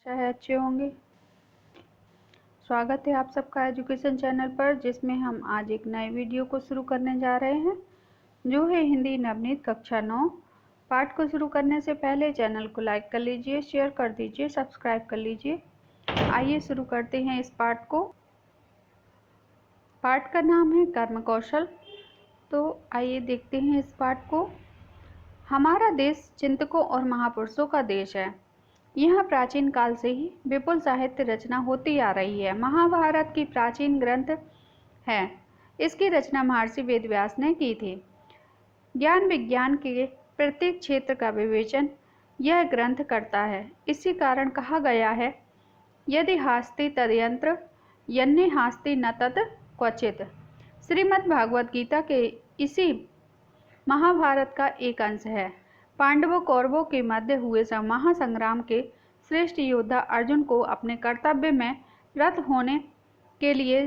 चाहे अच्छे होंगे। स्वागत है आप सबका एजुकेशन चैनल पर, जिसमें हम आज एक नए वीडियो को शुरू करने जा रहे हैं, जो है हिंदी नवनीत कक्षा 9। पाठ को शुरू करने से पहले चैनल को लाइक कर लीजिए, शेयर कर दीजिए, सब्सक्राइब कर लीजिए। आइए शुरू करते हैं इस पाठ को। पाठ का नाम है कर्म कौशल। तो आइए देखते हैं इस पाठ को। हमारा देश चिंतकों और महापुरुषों का देश है। यहाँ प्राचीन काल से ही विपुल साहित्य रचना होती आ रही है। महाभारत की प्राचीन ग्रंथ है। इसकी रचना महर्षि वेदव्यास ने की थी। ज्ञान विज्ञान के प्रत्येक क्षेत्र का विवेचन यह ग्रंथ करता है। इसी कारण कहा गया है, यदि हास्ति तद्यंत्र यन्ने हास्ति न तत् क्वचित्। श्रीमद् भागवत गीता के इसी महाभारत का एक अंश है। पांडवों कौरवों के मध्य हुए महासंग्राम के श्रेष्ठ योद्धा अर्जुन को अपने कर्तव्य में रत होने के लिए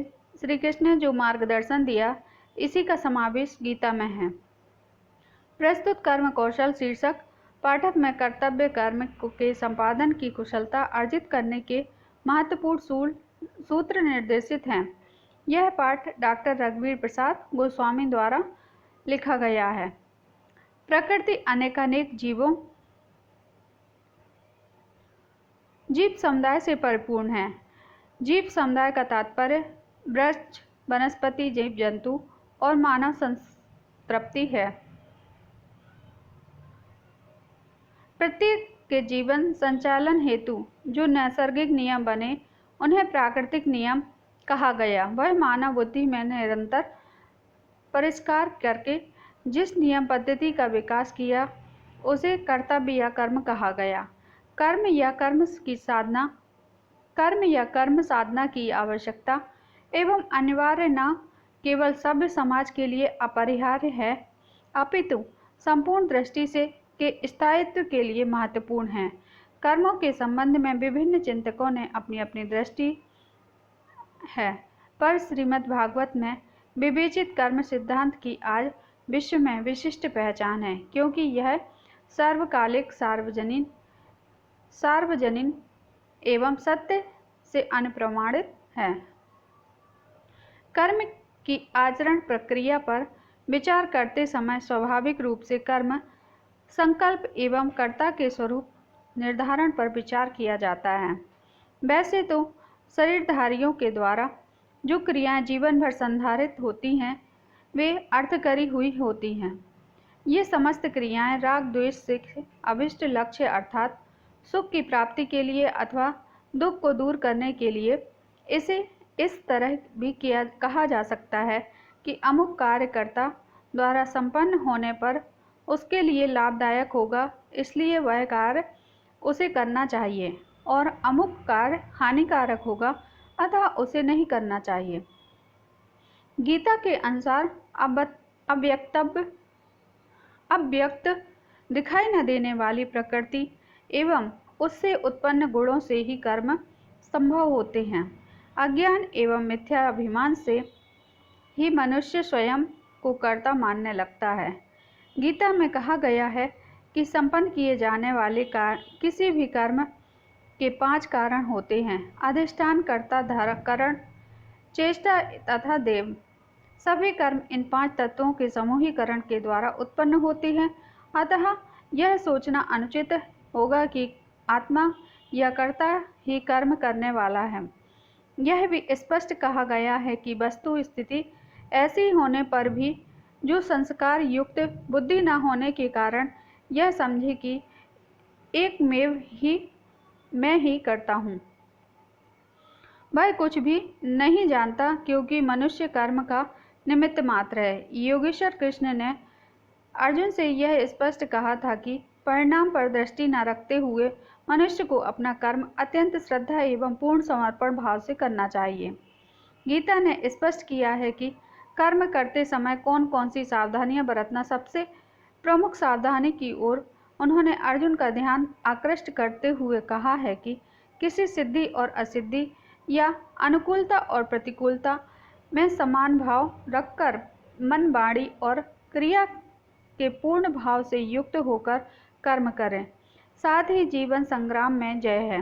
श्री कृष्ण ने जो मार्गदर्शन दिया, इसी का समावेश गीता में है। प्रस्तुत कर्म कौशल शीर्षक पाठक में कर्तव्य कर्म के संपादन की कुशलता अर्जित करने के महत्वपूर्ण सूत्र निर्देशित हैं। यह पाठ डॉक्टर रघुवीर प्रसाद गोस्वामी द्वारा लिखा गया है। प्रकृति अनेकानेक जीव समुदाय से परिपूर्ण है। जीव समुदाय का तात्पर्य वृक्ष, वनस्पति, जीव जंतु और मानव संतृप्ति है। प्रत्येक के जीवन संचालन हेतु जो नैसर्गिक नियम बने, उन्हें प्राकृतिक नियम कहा गया। वह मानव बुद्धि में निरंतर परिष्कार करके जिस नियम पद्धति का विकास किया, उसे कर्तव्य या कर्म कहा गया। कर्म या कर्म साधना की आवश्यकता एवं अनिवार्य न केवल सभ्य समाज के लिए अपरिहार्य है, अपितु संपूर्ण दृष्टि से के स्थायित्व के लिए महत्वपूर्ण है। कर्मों के संबंध में विभिन्न चिंतकों ने अपनी अपनी दृष्टि है, पर श्रीमद् भागवत में विवेचित कर्म सिद्धांत की आज विश्व में विशिष्ट पहचान है, क्योंकि यह सर्वकालिक, सार्वजनीन एवं सत्य से अनुप्रमाणित है। कर्म की आचरण प्रक्रिया पर विचार करते समय स्वाभाविक रूप से कर्म संकल्प एवं कर्ता के स्वरूप निर्धारण पर विचार किया जाता है। वैसे तो शरीरधारियों के द्वारा जो क्रियाएं जीवन भर संधारित होती हैं, वे अर्थकरी हुई होती हैं। ये समस्त क्रियाएं राग द्वेष से अभिष्ट लक्ष्य अर्थात सुख की प्राप्ति के लिए अथवा दुख को दूर करने के लिए, इसे इस तरह भी कहा जा सकता है कि अमुक कार्यकर्ता द्वारा संपन्न होने पर उसके लिए लाभदायक होगा, इसलिए वह कार्य उसे करना चाहिए, और अमुक कार्य हानिकारक होगा अतः उसे नहीं करना चाहिए। गीता के अनुसार अव्यक्त दिखाई न देने वाली प्रकृति एवं उससे उत्पन्न गुणों से ही कर्म संभव होते हैं। अज्ञान एवं मिथ्या अभिमान से ही मनुष्य स्वयं को कर्ता मानने लगता है। गीता में कहा गया है कि संपन्न किए जाने वाले किसी भी कर्म के 5 कारण होते हैं: अधिष्ठान, कर्ता, धारक, करण, चेष्टा तथा देव। सभी कर्म इन 5 तत्वों के समूहीकरण के द्वारा उत्पन्न होते हैं। अतः यह सोचना अनुचित होगा कि आत्मा या कर्ता ही कर्म करने वाला है। यह भी स्पष्ट कहा गया है कि वस्तु स्थिति ऐसी होने पर भी जो संस्कार युक्त बुद्धि न होने के कारण यह समझे कि मैं ही करता हूँ, वह कुछ भी नहीं जानता, क्योंकि मनुष्य कर्म का निमित्त मात्र है। योगेश्वर कृष्ण ने अर्जुन से यह स्पष्ट कहा था कि परिणाम पर दृष्टि न रखते हुए मनुष्य को अपना कर्म अत्यंत श्रद्धा एवं पूर्ण समर्पण भाव से करना चाहिए। गीता ने स्पष्ट किया है कि कर्म करते समय कौन कौन सी सावधानियां बरतना। सबसे प्रमुख सावधानी की ओर उन्होंने अर्जुन का ध्यान आकृष्ट करते हुए कहा है कि किसी सिद्धि और असिद्धि या अनुकूलता और प्रतिकूलता में समान भाव रखकर मन, वाणी और क्रिया के पूर्ण भाव से युक्त होकर कर्म करें। साथ ही जीवन संग्राम में जय है।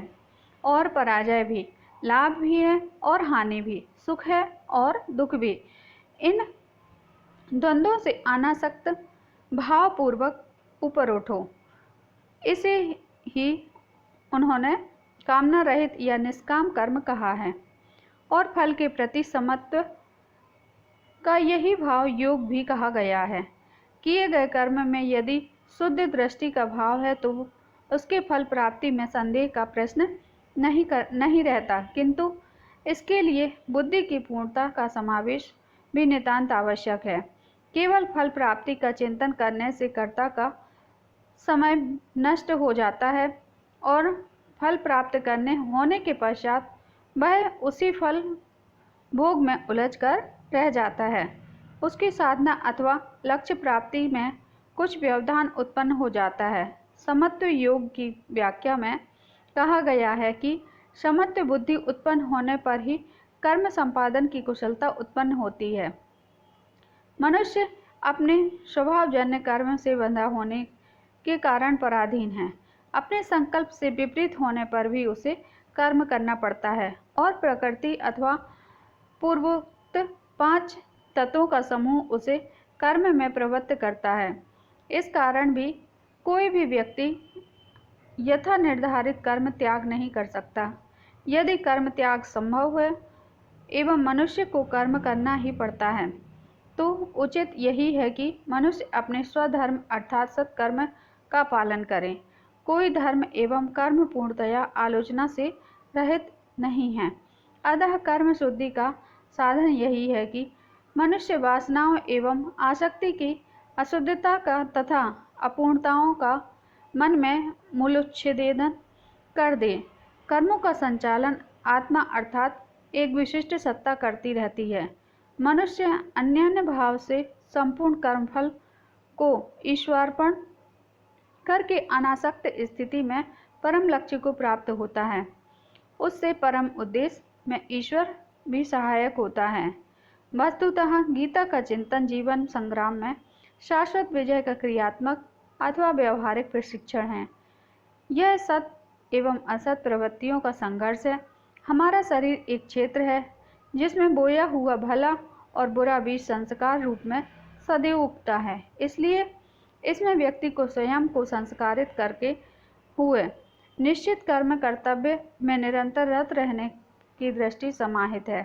और पराजय भी, लाभ भी है और हानि भी, सुख है और दुख भी। इन द्वंद्वों से अनासक्त भावपूर्वक ऊपर उठो। इसे ही उन्होंने कामना रहित या निष्काम कर्म कहा है। और फल के प्रति समत्व का यही भाव योग भी कहा गया है। किए गए कर्म में यदि शुद्ध दृष्टि का भाव है तो उसके फल प्राप्ति में संदेह का प्रश्न नहीं रहता, किंतु इसके लिए बुद्धि की पूर्णता का समावेश भी नितांत आवश्यक है। केवल फल प्राप्ति का चिंतन करने से कर्ता का समय नष्ट हो जाता है और फल प्राप्त करने होने के पश्चात वह उसी फल भोग में उलझकर रह जाता है। उसकी साधना अथवा लक्ष्य प्राप्ति में कुछ व्यवधान उत्पन्न हो जाता है। समत्व योग की व्याख्या में कहा गया है कि समत्व बुद्धि उत्पन्न होने पर ही कर्म संपादन की कुशलता उत्पन्न होती है। मनुष्य अपने स्वभावजन्य कर्म से बंधा होने के कारण पराधीन है। अपने संकल्प से विपरीत होने पर भी उसे कर्म करना पड़ता है और प्रकृति अथवा पूर्वोक्त 5 तत्वों का समूह उसे कर्म में प्रवृत्त करता है। इस कारण भी कोई भी व्यक्ति यथा निर्धारित कर्म त्याग नहीं कर सकता। यदि कर्म त्याग संभव है एवं मनुष्य को कर्म करना ही पड़ता है, तो उचित यही है कि मनुष्य अपने स्वधर्म अर्थात सत्कर्म का पालन करे। कोई धर्म एवं कर्म पूर्णतया आलोचना से रहित नहीं है। अतः कर्म शुद्धि का साधन यही है कि मनुष्य वासनाओं एवं आसक्ति की अशुद्धता का तथा अपूर्णताओं का मन में मूलोच्छेदन कर दे। कर्मों का संचालन आत्मा अर्थात एक विशिष्ट सत्ता करती रहती है। मनुष्य अन्य भाव से संपूर्ण कर्मफल को ईश्वरार्पण करके अनासक्त स्थिति में परम लक्ष्य को प्राप्त होता है। उससे परम उद्देश्य में ईश्वर भी सहायक होता है। वस्तुतः गीता का चिंतन जीवन संग्राम में शाश्वत विजय का क्रियात्मक अथवा व्यवहारिक प्रशिक्षण है। यह सत एवं असत प्रवृत्तियों का संघर्ष है। हमारा शरीर एक क्षेत्र है जिसमें बोया हुआ भला और बुरा बीज संस्कार रूप में सदैव उगता है। इसलिए इसमें व्यक्ति को स्वयं को संस्कारित करके हुए निश्चित कर्म कर्तव्य में निरंतर रत रहने की दृष्टि समाहित है।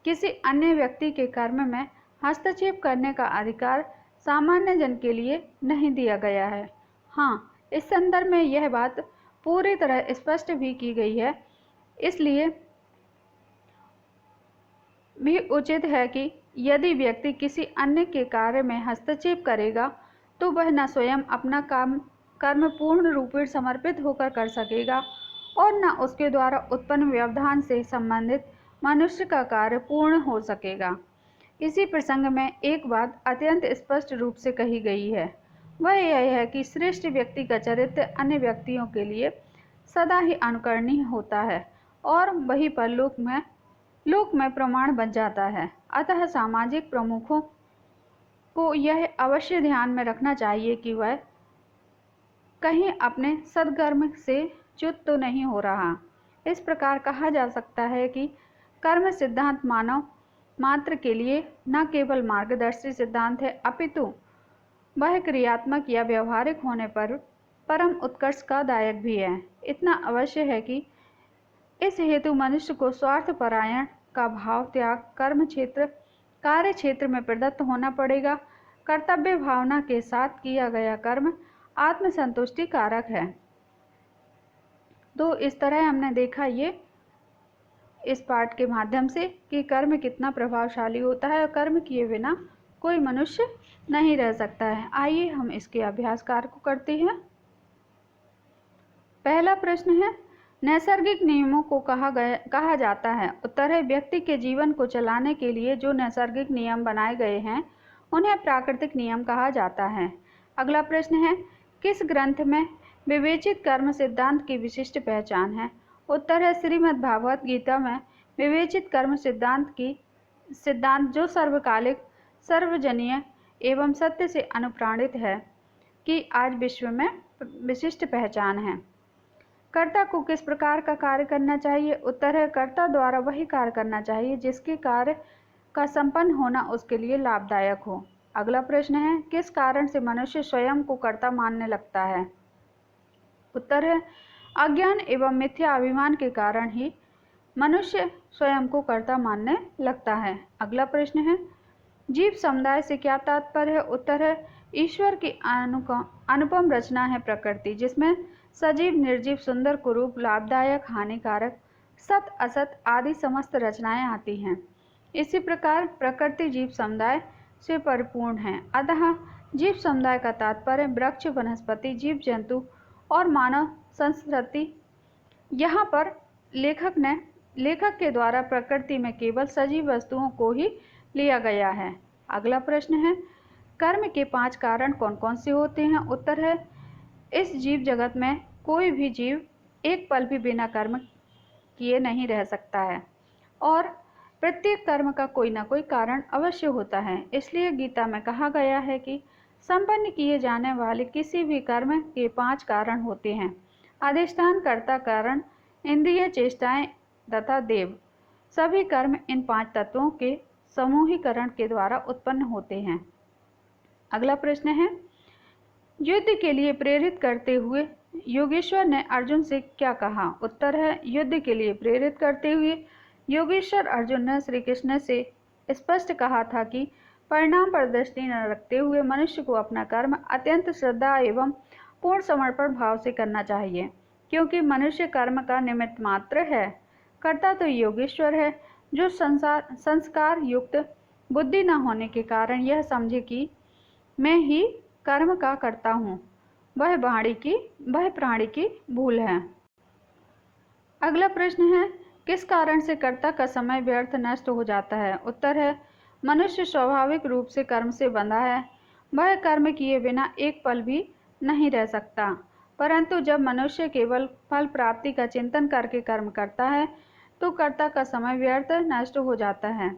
किसी अन्य व्यक्ति के कर्म में हस्तक्षेप करने का अधिकार सामान्य जन के लिए नहीं दिया गया है। हाँ, इस संदर्भ में यह बात पूरी तरह स्पष्ट भी की गई है। इसलिए भी उचित है कि यदि व्यक्ति किसी अन्य के कार्य में हस्तक्षेप करेगा तो वह न स्वयं अपना कर्म पूर्ण रूप से समर्पित होकर कर सकेगा और न उसके द्वारा उत्पन्न व्यवधान से संबंधित मनुष्य का कार्य पूर्ण हो सकेगा। इसी प्रसंग में एक बात अत्यंत स्पष्ट रूप से कही गई है, वह यह है कि श्रेष्ठ व्यक्ति का चरित्र अन्य व्यक्तियों के लिए सदा ही अनुकरणीय होता है और वही परलोक में प्रमाण बन जाता है। अतः सामाजिक प्रमुखों को यह अवश्य ध्यान में रखना चाहिए कि वह कहीं अपने सद्कर्म से च्युत तो नहीं हो रहा। इस प्रकार कहा जा सकता है कि कर्म सिद्धांत मानव मात्र के लिए न केवल मार्गदर्शी सिद्धांत है, अपितु वह क्रियात्मक या व्यवहारिक होने पर परम उत्कर्ष का दायक भी है। इतना अवश्य है कि इस हेतु मनुष्य को स्वार्थपरायण का भाव त्याग कार्य क्षेत्र में प्रदत्त होना पड़ेगा। कर्तव्य भावना के साथ किया गया कर्म आत्मसंतुष्टि कारक है। तो इस तरह हमने देखा ये इस पाठ के माध्यम से कि कर्म कितना प्रभावशाली होता है और कर्म किए बिना कोई मनुष्य नहीं रह सकता है। आइए हम इसके अभ्यास कार्य को करते हैं। पहला प्रश्न है, नैसर्गिक नियमों को कहा जाता है। उत्तर है, व्यक्ति के जीवन को चलाने के लिए जो नैसर्गिक नियम बनाए गए हैं उन्हें प्राकृतिक नियम कहा जाता है। अगला प्रश्न है, किस ग्रंथ में विवेचित कर्म सिद्धांत की विशिष्ट पहचान है? उत्तर है, श्रीमद् भागवत गीता में विवेचित कर्म सिद्धांत जो सर्वकालिक, सर्वजनीय एवं सत्य से अनुप्राणित है कि आज विश्व में विशिष्ट पहचान है। कर्ता को किस प्रकार का कार्य करना चाहिए? उत्तर है कर्ता द्वारा वही कार्य करना चाहिए जिसके कार्य का संपन्न होना उसके लिए लाभदायक हो। अगला प्रश्न है किस कारण से मनुष्य स्वयं को कर्ता मानने लगता है? उत्तर है अज्ञान एवं मिथ्या अभिमान के कारण ही मनुष्य स्वयं को कर्ता मानने लगता है। अगला प्रश्न है जीव समुदाय से क्या तात्पर्य है? उत्तर है ईश्वर की अनुपम रचना है प्रकृति, जिसमें सजीव, निर्जीव, सुंदर, कुरूप, लाभदायक, हानिकारक, सत, असत आदि समस्त रचनाएं आती हैं। इसी प्रकार प्रकृति जीव समुदाय से परिपूर्ण है। अतः जीव समुदाय का तात्पर्य वृक्ष, वनस्पति, जीव जंतु और मानव संस्कृति। यहाँ पर लेखक के द्वारा प्रकृति में केवल सजीव वस्तुओं को ही लिया गया है। अगला प्रश्न है कर्म के 5 कारण कौन कौन से होते हैं? उत्तर है इस जीव जगत में कोई भी जीव एक पल भी बिना कर्म किए नहीं रह सकता है और प्रत्येक कर्म का कोई ना कोई कारण अवश्य होता है। इसलिए गीता में कहा गया है कि संपन्न किए जाने वाले किसी भी कर्म के 5 कारण होते हैं। अधिष्ठान, कर्ता, कारण, इंद्रिय, चेष्टाएं तथा देव। सभी कर्म इन 5 तत्वों के समूहीकरण के द्वारा उत्पन्न होते हैं। अगला प्रश्न है युद्ध के लिए प्रेरित करते हुए योगेश्वर ने अर्जुन से क्या कहा? उत्तर है युद्ध के लिए प्रेरित करते हुए योगेश्वर अर्जुन ने श्री कृष्ण से स्पष्ट कहा था कि परिणाम पर दृष्टि न रखते हुए मनुष्य को अपना कर्म अत्यंत श्रद्धा एवं पूर्ण समर्पण भाव से करना चाहिए, क्योंकि मनुष्य कर्म का निमित्त मात्र है। कर्ता तो योगेश्वर है, जो संस्कार युक्त बुद्धि न होने के कारण यह समझे कि मैं ही कर्म का करता हूँ, वह प्राणी की भूल है। अगला प्रश्न है किस कारण से कर्ता का समय व्यर्थ नष्ट हो जाता है? उत्तर है मनुष्य स्वाभाविक रूप से कर्म से बंधा है, वह कर्म किए बिना एक पल भी नहीं रह सकता। परंतु जब मनुष्य केवल फल प्राप्ति का चिंतन करके कर्म करता है तो कर्ता का समय व्यर्थ नष्ट हो जाता है।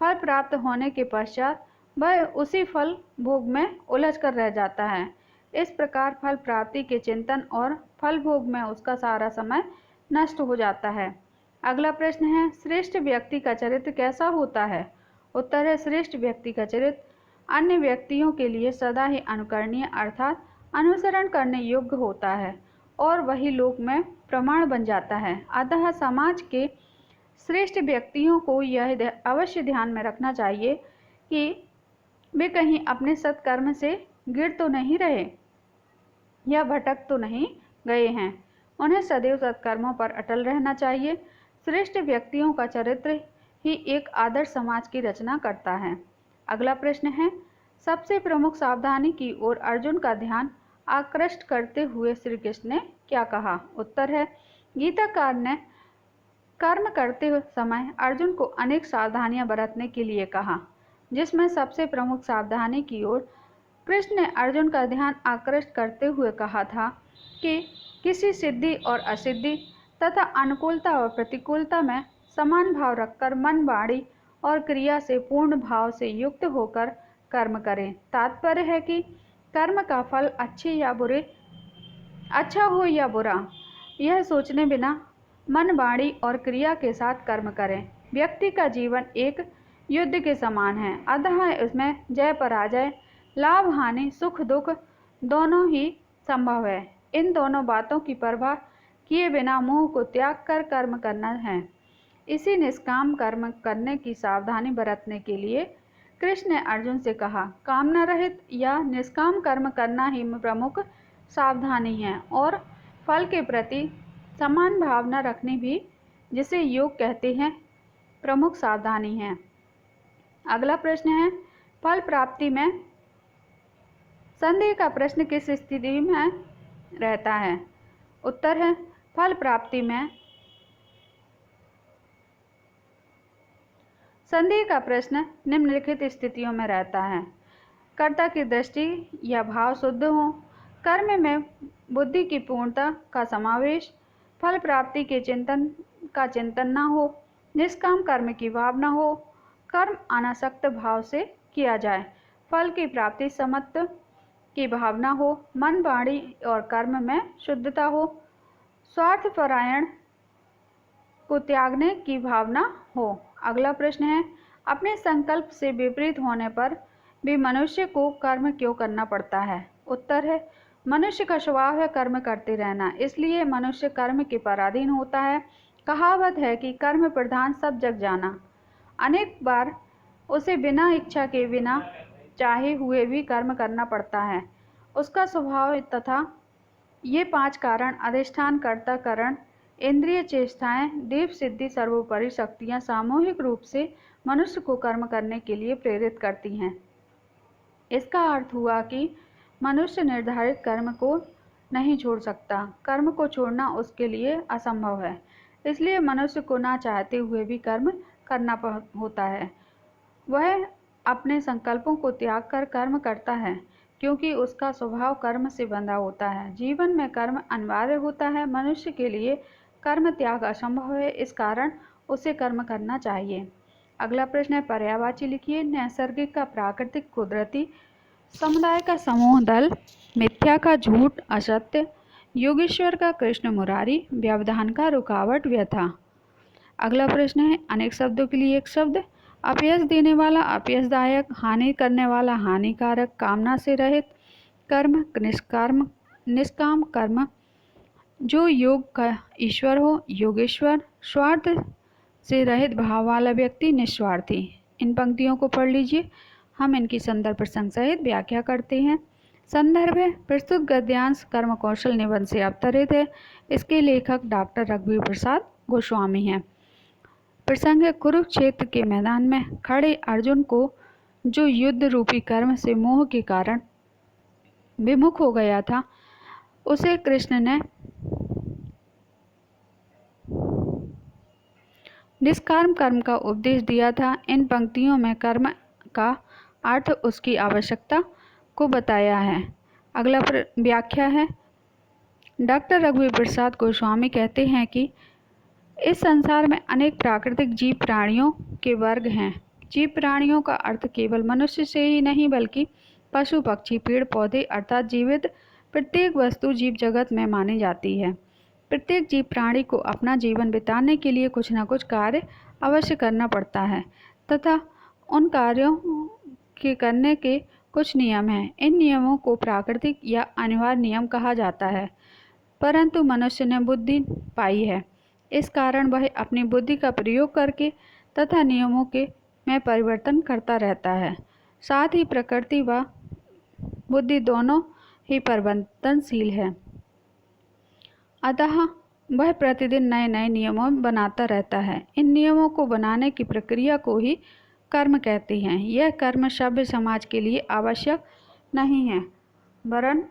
फल प्राप्त होने के पश्चात वह उसी फल भोग में उलझ कर रह जाता है। इस प्रकार फल प्राप्ति के चिंतन और फल भोग में उसका सारा समय नष्ट हो जाता है। अगला प्रश्न है श्रेष्ठ व्यक्ति का चरित्र कैसा होता है? उत्तर है श्रेष्ठ व्यक्ति का चरित्र अन्य व्यक्तियों के लिए सदा ही अनुकरणीय अर्थात अनुसरण करने योग्य होता है और वही लोक में प्रमाण बन जाता है। अतः समाज के श्रेष्ठ व्यक्तियों को यह अवश्य ध्यान में रखना चाहिए कि वे कहीं अपने सत्कर्म से गिर तो नहीं रहे या भटक तो नहीं गए हैं। उन्हें सदैव सत्कर्मों पर अटल रहना चाहिए। श्रेष्ठ व्यक्तियों का चरित्र ही एक आदर्श समाज की रचना करता है। अगला प्रश्न है सबसे प्रमुख सावधानी की ओर अर्जुन का ध्यान आकृष्ट करते हुए श्री कृष्ण ने क्या कहा? उत्तर है गीताकार ने कर्म करते समय अर्जुन को अनेक सावधानियां बरतने के लिए कहा, जिसमें सबसे प्रमुख सावधानी की ओर कृष्ण ने अर्जुन का ध्यान आकृष्ट करते हुए कहा था कि किसी सिद्धि और असिद्धि तथा अनुकूलता और प्रतिकूलता में समान भाव रखकर मन, वाणी और क्रिया से पूर्ण भाव से युक्त होकर कर्म करें। तात्पर्य है कि कर्म का फल अच्छा हो या बुरा, यह सोचने बिना मन, वाणी और क्रिया के साथ कर्म करें। व्यक्ति का जीवन एक युद्ध के समान है, अतः इसमें जय पराजय, लाभ हानि, सुख दुख दोनों ही संभव है। इन दोनों बातों की परवाह किए बिना मोह को त्याग कर कर्म करना है। इसी निष्काम कर्म करने की सावधानी बरतने के लिए कृष्ण ने अर्जुन से कहा, कामना रहित या निष्काम कर्म करना ही प्रमुख सावधानी है और फल के प्रति समान भावना रखनी भी, जिसे योग कहते हैं, प्रमुख सावधानी है। अगला प्रश्न है फल प्राप्ति में संदेह का प्रश्न किस स्थिति में रहता है? उत्तर है फल प्राप्ति में संदेह का प्रश्न निम्नलिखित स्थितियों में रहता है। कर्ता की दृष्टि या भाव शुद्ध हो, कर्म में बुद्धि की पूर्णता का समावेश, फल प्राप्ति के चिंतन न हो, निष्काम कर्म की भावना हो, कर्म अनासक्त भाव से किया जाए, फल की प्राप्ति समत्व की भावना हो, मन, वाणी और कर्म में शुद्धता हो, स्वार्थपरायण को त्यागने की भावना हो। अगला प्रश्न है, अपने संकल्प से विपरीत होने पर भी मनुष्य को कर्म क्यों करना पड़ता है? उत्तर है, मनुष्य का स्वभाव है कर्म करते रहना, इसलिए मनुष्य कर्म के पराधीन होता है। कहावत है कि कर्म प्रधान सब जग जाना। अनेक बार उसे बिना इच्छा के, बिना चाहे हुए भी कर्म करना पड़ता है। उसका स्वभाव तथा ये 5 कारण अधिष्ठान, कर्ता, करण, इंद्रिय चेष्टाएं, दीप सिद्धि, सर्वोपरि शक्तियां सामूहिक रूप से मनुष्य को कर्म करने के लिए प्रेरित करती हैं। इसका अर्थ हुआ कि मनुष्य निर्धारित कर्म को नहीं छोड़ सकता। कर्म को छोड़ना उसके लिए असंभव है, इसलिए मनुष्य को ना चाहते हुए भी कर्म करना होता है। वह अपने संकल्पों को त्याग कर कर्म करता है, क्योंकि उसका स्वभाव कर्म से बंधा होता है। जीवन में कर्म अनिवार्य होता है। मनुष्य के लिए कर्म त्याग असंभव है, इस कारण उसे कर्म करना चाहिए। अगला प्रश्न है, पर्यायवाची लिखिए। नैसर्गिक का प्राकृतिक, कुदरती, समुदाय का समूह दल, मिथ्या का झूठ असत्य, योगेश्वर का कृष्ण मुरारी, व्यवधान का रुकावट व्यथा। अगला प्रश्न है, अनेक शब्दों के लिए एक शब्द। अपयश देने वाला अपयशदायक, हानि करने वाला हानिकारक, कामना से रहित कर्म, निष्काम कर्म, जो योग का ईश्वर हो योगेश्वर, स्वार्थ से रहित भाव वाला व्यक्ति निस्वार्थी। इन पंक्तियों को पढ़ लीजिए। हम इनकी संदर्भ प्रसंग सहित व्याख्या करते हैं। संदर्भ है, प्रस्तुत गद्यांश कर्म कौशल निबंध से अवतरित है। इसके लेखक डॉक्टर रघुवीर प्रसाद गोस्वामी हैं। प्रसंग है, कुरुक्षेत्र के मैदान में खड़े अर्जुन को जो युद्ध रूपी कर्म से मोह के कारण विमुख हो गया था, उसे कृष्ण ने निष्काम कर्म का उपदेश दिया था। इन पंक्तियों में कर्म का अर्थ, उसकी आवश्यकता को बताया है। अगला व्याख्या है, डॉक्टर रघुवीर प्रसाद गोस्वामी कहते हैं कि इस संसार में अनेक प्राकृतिक जीव प्राणियों के वर्ग हैं। जीव प्राणियों का अर्थ केवल मनुष्य से ही नहीं, बल्कि पशु, पक्षी, पेड़ पौधे अर्थात जीवित प्रत्येक वस्तु जीव जगत में मानी जाती है। प्रत्येक जीव प्राणी को अपना जीवन बिताने के लिए कुछ न कुछ कार्य अवश्य करना पड़ता है तथा उन कार्यों के करने के कुछ नियम हैं। इन नियमों को प्राकृतिक या अनिवार्य नियम कहा जाता है, परंतु मनुष्य ने बुद्धि पाई है, इस कारण वह अपनी बुद्धि का प्रयोग करके तथा नियमों के में परिवर्तन करता रहता है। साथ ही प्रकृति व बुद्धि दोनों ही परिवर्तनशील है, अतः वह प्रतिदिन नए नए नियमों बनाता रहता है। इन नियमों को बनाने की प्रक्रिया को ही कर्म कहते हैं। यह कर्म सभ्य समाज के लिए आवश्यक नहीं है, वरन